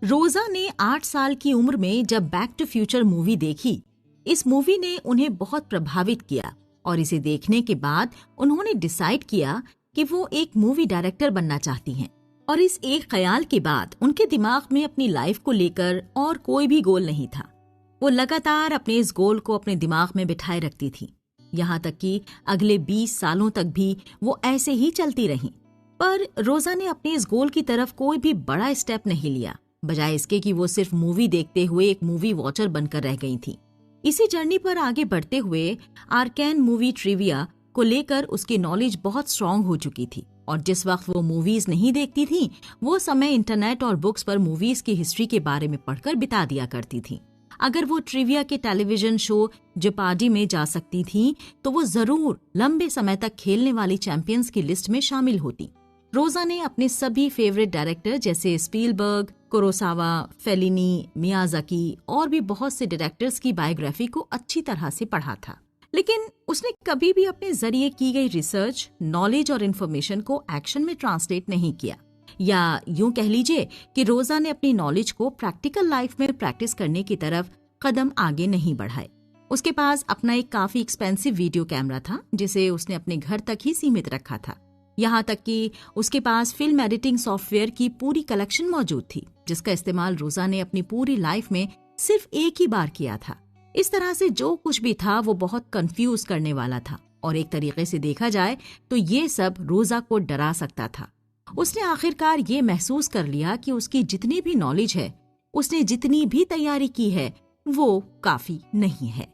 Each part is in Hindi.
रोजा ने 8 साल की उम्र में जब बैक टू फ्यूचर मूवी देखी, इस मूवी ने उन्हें बहुत प्रभावित किया और इसे देखने के बाद उन्होंने डिसाइड किया कि वो एक मूवी डायरेक्टर बनना चाहती हैं। और इस एक ख्याल के बाद उनके दिमाग में अपनी लाइफ को लेकर और कोई भी गोल नहीं था। वो लगातार अपने इस गोल को अपने दिमाग में बिठाए रखती थी, यहाँ तक कि अगले 20 सालों तक भी वो ऐसे ही चलती रहीं। पर रोजा ने अपने इस गोल की तरफ कोई भी बड़ा स्टेप नहीं लिया, बजाय इसके कि वो सिर्फ मूवी देखते हुए एक मूवी वॉचर बनकर रह गई थी। इसी जर्नी पर आगे बढ़ते हुए आर्कैन मूवी ट्रिविया को लेकर उसकी नॉलेज बहुत स्ट्रांग हो चुकी थी और जिस वक्त वो मूवीज नहीं देखती थी, वो समय इंटरनेट और बुक्स पर मूवीज की हिस्ट्री के बारे में पढ़कर बिता दिया करती थी। अगर वो ट्रिविया के टेलीविजन शो जेपार्डी में जा सकती थी तो वो जरूर लंबे समय तक खेलने वाली चैंपियंस की लिस्ट में शामिल होती। रोजा ने अपने सभी फेवरेट डायरेक्टर जैसे स्पीलबर्ग, कुरोसावा, फेलिनी, मियाजाकी और भी बहुत से डायरेक्टर्स की बायोग्राफी को अच्छी तरह से पढ़ा था, लेकिन उसने कभी भी अपने जरिए की गई रिसर्च, नॉलेज और इन्फॉर्मेशन को एक्शन में ट्रांसलेट नहीं किया। या यूं कह लीजिए कि रोजा ने अपनी नॉलेज को प्रैक्टिकल लाइफ में प्रैक्टिस करने की तरफ कदम आगे नहीं बढ़ाए। उसके पास अपना एक काफी एक्सपेंसिव वीडियो कैमरा था जिसे उसने अपने घर तक ही सीमित रखा था। यहाँ तक कि उसके पास फिल्म एडिटिंग सॉफ्टवेयर की पूरी कलेक्शन मौजूद थी जिसका इस्तेमाल रोजा ने अपनी पूरी लाइफ में सिर्फ एक ही बार किया था। इस तरह से जो कुछ भी था वो बहुत कंफ्यूज करने वाला था और एक तरीके से देखा जाए तो ये सब रोजा को डरा सकता था। उसने आखिरकार ये महसूस कर लिया कि उसकी जितनी भी नॉलेज है, उसने जितनी भी तैयारी की है, वो काफी नहीं है।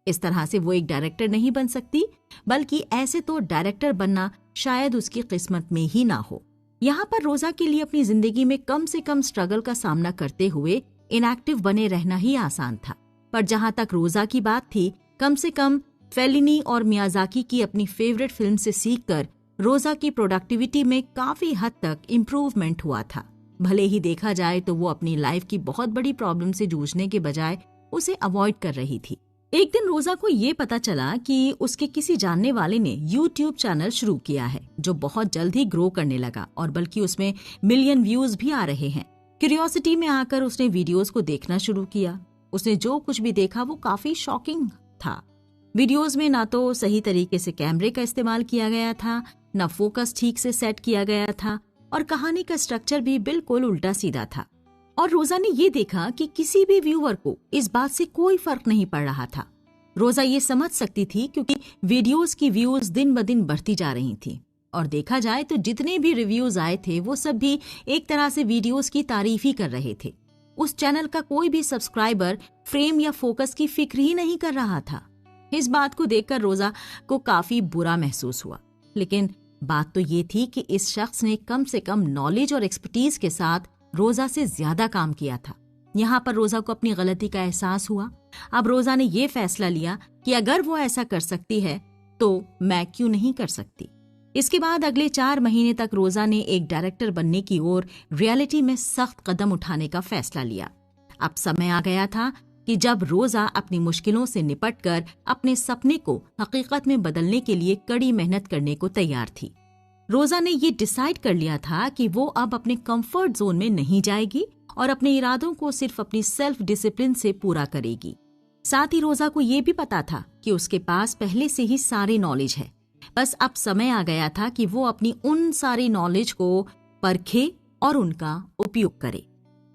इस तरह से वो एक डायरेक्टर नहीं बन सकती, बल्कि ऐसे तो डायरेक्टर बनना शायद उसकी किस्मत में ही ना हो। यहाँ पर रोजा के लिए अपनी जिंदगी में कम से कम स्ट्रगल का सामना करते हुए इनएक्टिव बने रहना ही आसान था। पर जहाँ तक रोजा की बात थी, कम से कम फेलिनी और मियाजाकी की अपनी फेवरेट फिल्म से सीखकर रोजा की प्रोडक्टिविटी में काफी हद तक इम्प्रूवमेंट हुआ था। भले ही देखा जाए तो वो अपनी लाइफ की बहुत बड़ी प्रॉब्लम से जूझने के बजाय उसे अवॉइड कर रही थी। एक दिन रोजा को ये पता चला कि उसके किसी जानने वाले ने YouTube चैनल शुरू किया है जो बहुत जल्द ही ग्रो करने लगा और बल्कि उसमें मिलियन व्यूज भी आ रहे हैं। क्यूरियोसिटी में आकर उसने वीडियोस को देखना शुरू किया। उसने जो कुछ भी देखा वो काफी शॉकिंग था। वीडियोस में ना तो सही तरीके से कैमरे का इस्तेमाल किया गया था, न फोकस ठीक से सेट किया गया था और कहानी का स्ट्रक्चर भी बिल्कुल उल्टा सीधा था। और रोजा ने ये देखा कि किसी भी व्यूअर को इस बात से कोई फर्क नहीं पड़ रहा था। रोजा ये समझ सकती थी क्योंकि वीडियोस की व्यूज दिन ब दिन बढ़ती जा रही थी और देखा जाए तो जितने भी रिव्यूज आए थे वो सब भी एक तरह से वीडियोस की तारीफ ही कर रहे थे। उस चैनल का कोई भी सब्सक्राइबर फ्रेम या फोकस की फिक्र ही नहीं कर रहा था। इस बात को देखकर रोजा को काफी बुरा महसूस हुआ, लेकिन बात तो ये थी कि इस शख्स ने कम से कम नॉलेज और एक्सपर्टीज के साथ रोजा से ज्यादा काम किया था। यहाँ पर रोजा को अपनी गलती का एहसास हुआ। अब रोजा ने ये फैसला लिया कि अगर वो ऐसा कर सकती है तो मैं क्यों नहीं कर सकती। इसके बाद अगले 4 महीने तक रोजा ने एक डायरेक्टर बनने की ओर रियलिटी में सख्त कदम उठाने का फैसला लिया। अब समय आ गया था कि जब रोजा अपनी मुश्किलों से निपटकर अपने सपने को हकीकत में बदलने के लिए कड़ी मेहनत करने को तैयार थी। रोजा ने ये डिसाइड कर लिया था कि वो अब अपने कंफर्ट जोन में नहीं जाएगी और अपने इरादों को सिर्फ अपनी सेल्फ डिसिप्लिन से पूरा करेगी। साथ ही रोजा को ये भी पता था कि उसके पास पहले से ही सारी नॉलेज है, बस अब समय आ गया था कि वो अपनी उन सारी नॉलेज को परखे और उनका उपयोग करे।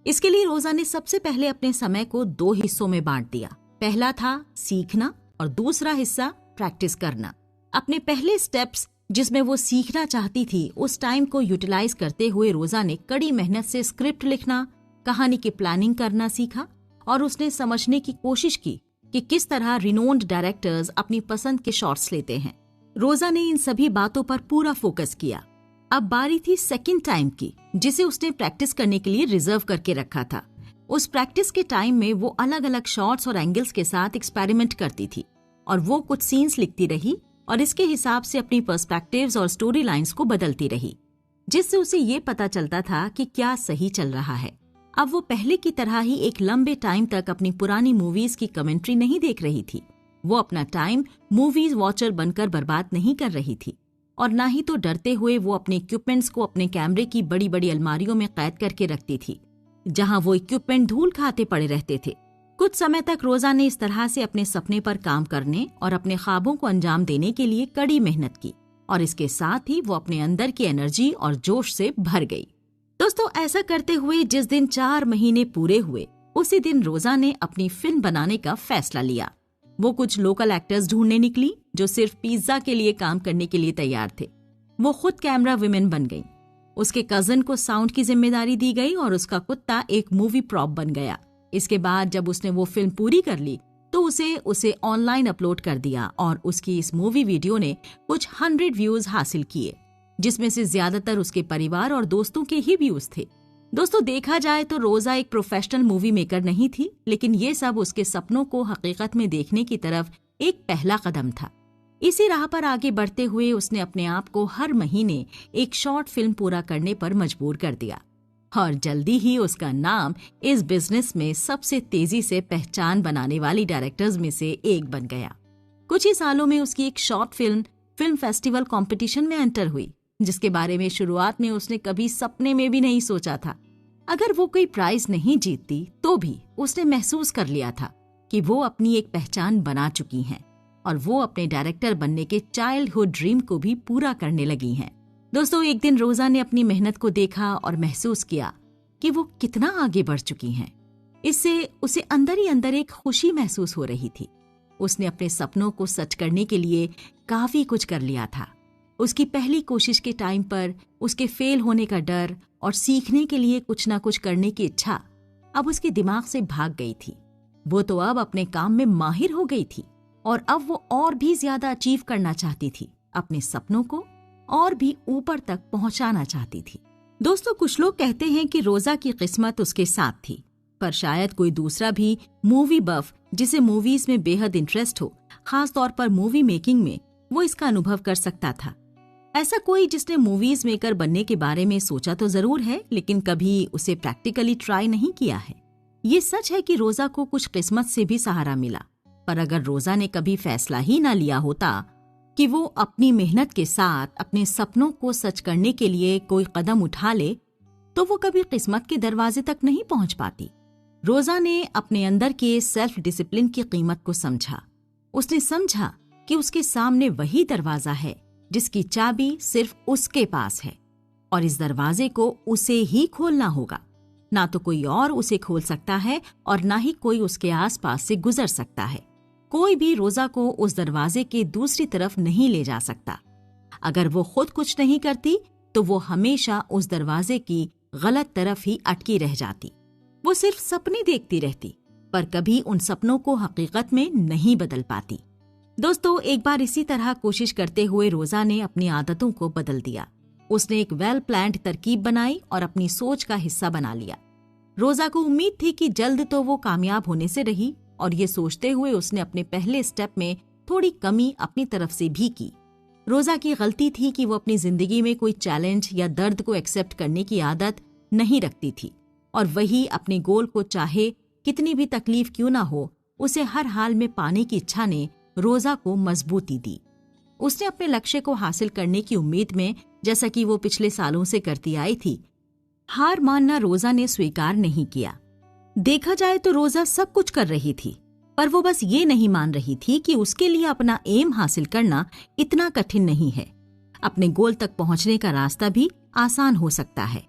इसके लिए रोजा ने सबसे पहले अपने समय को 2 हिस्सों में बांट दिया। पहला था सीखना और दूसरा हिस्सा प्रैक्टिस करना। अपने पहले स्टेप्स जिसमें वो सीखना चाहती थी, उस टाइम को यूटिलाइज करते हुए रोजा ने कड़ी मेहनत से स्क्रिप्ट लिखना, कहानी की प्लानिंग करना सीखा और उसने समझने की कोशिश की कि किस तरह रिनोन्ड डायरेक्टर्स अपनी पसंद के शॉट्स लेते हैं। रोजा ने इन सभी बातों पर पूरा फोकस किया। अब बारी थी सेकंड टाइम की, जिसे उसने प्रैक्टिस करने के लिए रिजर्व करके रखा था। उस प्रैक्टिस के टाइम में वो अलग अलग शॉट्स और एंगल्स के साथ एक्सपेरिमेंट करती थी और वो कुछ सीन्स लिखती रही और इसके हिसाब से अपनी पर्सपेक्टिव्स और स्टोरी लाइन्स को बदलती रही, जिससे उसे ये पता चलता था कि क्या सही चल रहा है। अब वो पहले की तरह ही एक लंबे टाइम तक अपनी पुरानी मूवीज की कमेंट्री नहीं देख रही थी। वो अपना टाइम मूवीज वॉचर बनकर बर्बाद नहीं कर रही थी और ना ही तो डरते हुए वो अपने इक्विपमेंट्स को अपने कैमरे की बड़ी बड़ी अलमारियों में कैद करके रखती थी। जहां वो इक्विपमेंट धूल खाते पड़े रहते थे। कुछ समय तक रोजा ने इस तरह से अपने सपने पर काम करने और अपने ख्वाबों को अंजाम देने के लिए कड़ी मेहनत की और इसके साथ ही वो अपने अंदर की एनर्जी और जोश से भर गई। दोस्तों, ऐसा करते हुए जिस दिन 4 महीने पूरे हुए, उसी दिन रोजा ने अपनी फिल्म बनाने का फैसला लिया। वो कुछ लोकल एक्टर्स ढूंढने निकली जो सिर्फ पिज्जा के लिए काम करने के लिए तैयार थे। वो खुद कैमरा वुमेन बन गई। उसके कजन को साउंड की जिम्मेदारी दी गई और उसका कुत्ता एक मूवी प्रॉप बन गया। इसके बाद जब उसने वो फिल्म पूरी कर ली तो उसे ऑनलाइन अपलोड कर दिया और उसकी इस मूवी वीडियो ने कुछ 100 व्यूज हासिल किए, जिसमें से ज्यादातर उसके परिवार और दोस्तों के ही व्यूज थे। दोस्तों, देखा जाए तो रोजा एक प्रोफेशनल मूवी मेकर नहीं थी, लेकिन ये सब उसके सपनों को हकीकत में देखने की तरफ एक पहला कदम था। इसी राह पर आगे बढ़ते हुए उसने अपने आप को हर महीने एक शॉर्ट फिल्म पूरा करने पर मजबूर कर दिया और जल्दी ही उसका नाम इस बिजनेस में सबसे तेजी से पहचान बनाने वाली डायरेक्टर्स में से एक बन गया। कुछ ही सालों में उसकी एक शॉर्ट फिल्म फेस्टिवल कंपटीशन में एंटर हुई, जिसके बारे में शुरुआत में उसने कभी सपने में भी नहीं सोचा था। अगर वो कोई प्राइज नहीं जीतती तो भी उसने महसूस कर लिया था कि वो अपनी एक पहचान बना चुकी हैं और वो अपने डायरेक्टर बनने के चाइल्डहुड ड्रीम को भी पूरा करने लगी हैं। दोस्तों, एक दिन रोजा ने अपनी मेहनत को देखा और महसूस किया कि वो कितना आगे बढ़ चुकी हैं। इससे उसे अंदर ही अंदर एक खुशी महसूस हो रही थी। उसने अपने सपनों को सच करने के लिए काफी कुछ कर लिया था। उसकी पहली कोशिश के टाइम पर उसके फेल होने का डर और सीखने के लिए कुछ ना कुछ करने की इच्छा अब उसके दिमाग से भाग गई थी। वो तो अब अपने काम में माहिर हो गई थी और अब वो और भी ज्यादा अचीव करना चाहती थी, अपने सपनों को और भी ऊपर तक पहुंचाना चाहती थी। दोस्तों, कुछ लोग कहते हैं कि रोजा की किस्मत उसके साथ थी, पर शायद कोई दूसरा भी मूवी बफ जिसे मूवीज में बेहद इंटरेस्ट हो, खास तौर पर मूवी मेकिंग में, वो इसका अनुभव कर सकता था। ऐसा कोई जिसने मूवीज मेकर बनने के बारे में सोचा तो जरूर है, लेकिन कभी उसे प्रैक्टिकली ट्राई नहीं किया है। ये सच है कि रोजा को कुछ किस्मत से भी सहारा मिला, पर अगर रोजा ने कभी फैसला ही ना लिया होता कि वो अपनी मेहनत के साथ अपने सपनों को सच करने के लिए कोई कदम उठा ले, तो वो कभी किस्मत के दरवाजे तक नहीं पहुंच पाती। रोजा ने अपने अंदर के सेल्फ डिसिप्लिन की कीमत को समझा। उसने समझा कि उसके सामने वही दरवाजा है जिसकी चाबी सिर्फ उसके पास है और इस दरवाजे को उसे ही खोलना होगा। ना तो कोई और उसे खोल सकता है और ना ही कोई उसके आसपास से गुजर सकता है। कोई भी रोजा को उस दरवाजे के दूसरी तरफ नहीं ले जा सकता। अगर वो खुद कुछ नहीं करती तो वो हमेशा उस दरवाजे की गलत तरफ ही अटकी रह जाती। वो सिर्फ सपने देखती रहती, पर कभी उन सपनों को हकीकत में नहीं बदल पाती। दोस्तों, एक बार इसी तरह कोशिश करते हुए रोजा ने अपनी आदतों को बदल दिया। उसने एक वेल प्लान्ड तरकीब बनाई और अपनी सोच का हिस्सा बना लिया। रोजा को उम्मीद थी कि जल्द तो वो कामयाब होने से रही और ये सोचते हुए उसने अपने पहले स्टेप में थोड़ी कमी अपनी तरफ से भी की। रोजा की गलती थी कि वो अपनी जिंदगी में कोई चैलेंज या दर्द को एक्सेप्ट करने की आदत नहीं रखती थी और वही अपने गोल को चाहे कितनी भी तकलीफ क्यों ना हो, उसे हर हाल में पाने की इच्छा ने रोजा को मजबूती दी। उसने अपने लक्ष्य को हासिल करने की उम्मीद में, जैसा कि वो पिछले सालों से करती आई थी, हार मानना रोजा ने स्वीकार नहीं किया। देखा जाए तो रोजा सब कुछ कर रही थी, पर वो बस ये नहीं मान रही थी कि उसके लिए अपना एम हासिल करना इतना कठिन नहीं है। अपने गोल तक पहुंचने का रास्ता भी आसान हो सकता है।